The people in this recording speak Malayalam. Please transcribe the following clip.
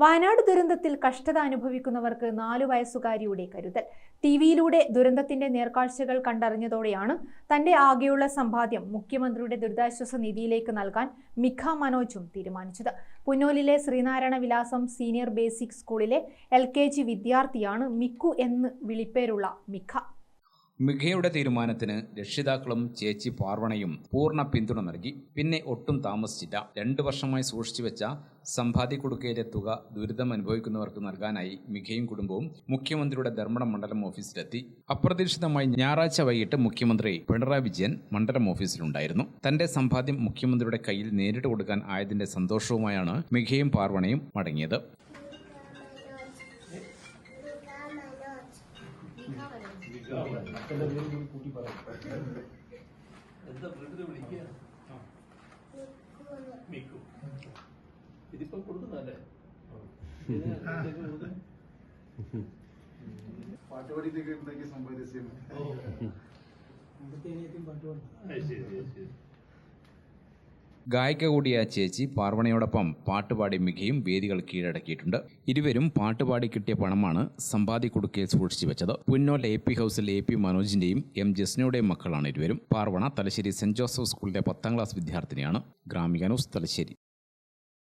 വയനാട് ദുരന്തത്തിൽ കഷ്ടത അനുഭവിക്കുന്നവർക്ക് 4 വയസ്സുകാരിയുടെ കരുതൽ. ടിവിയിലൂടെ ദുരന്തത്തിന്റെ നേർക്കാഴ്ചകൾ കണ്ടറിഞ്ഞതോടെയാണ് തന്റെ ആകെയുള്ള സമ്പാദ്യം മുഖ്യമന്ത്രിയുടെ ദുരിതാശ്വാസ നിധിയിലേക്ക് നൽകാൻ മിഖ മനോജും തീരുമാനിച്ചത്. പുന്നോലിലെ ശ്രീനാരായണ വിലാസം സീനിയർ ബേസിക് സ്കൂളിലെ LKG വിദ്യാർത്ഥിയാണ് മിക്കു എന്ന് വിളിപ്പേരുള്ള മിഖ. മിഖയുടെ തീരുമാനത്തിന് രക്ഷിതാക്കളും ചേച്ചി പാർവണയും പൂർണ്ണ പിന്തുണ നൽകി. പിന്നെ ഒട്ടും താമസിച്ചില്ല. 2 വർഷമായി സൂക്ഷിച്ചുവെച്ച സമ്പാദ്യ കുടുക്കയിലെ തുക ദുരിതം അനുഭവിക്കുന്നവർക്ക് നൽകാനായി മിഖയും കുടുംബവും മുഖ്യമന്ത്രിയുടെ ധർമ്മടം മണ്ഡലം ഓഫീസിലെത്തി. അപ്രതീക്ഷിതമായി ഞായറാഴ്ച വൈകിട്ട് മുഖ്യമന്ത്രി പിണറായി വിജയൻ മണ്ഡലം ഓഫീസിലുണ്ടായിരുന്നു. തന്റെ സമ്പാദ്യം മുഖ്യമന്ത്രിയുടെ കയ്യിൽ നേരിട്ട് കൊടുക്കാൻ ആയതിന്റെ സന്തോഷവുമായാണ് മിഖയും പാർവണയും മടങ്ങിയത്. ഇതിപ്പോ കൊടുക്കുന്നല്ലേ പാട്ടുപാടിയിലേക്ക് സമ്പാദിച്ചു. ഗായിക കൂടിയായ ചേച്ചി പാർവണയോടൊപ്പം പാട്ടുപാടി മിഖയും വേദികൾ കീഴടക്കിയിട്ടുണ്ട്. ഇരുവരും പാട്ടുപാടി കിട്ടിയ പണമാണ് സമ്പാദ്യ കുടുക്കയിൽ സൂക്ഷിച്ചു വെച്ചത്. പുന്നോൽ AP ഹൗസിൽ AP മനോജിന്റെയും M ജസ്നയുടെയും മക്കളാണ് ഇരുവരും. പാർവണ തലശ്ശേരി സെന്റ് ജോസഫ് സ്കൂളിലെ 10ാം ക്ലാസ് വിദ്യാർത്ഥിനിയാണ്. ഗ്രാമിക ന്യൂസ്, തലശ്ശേരി.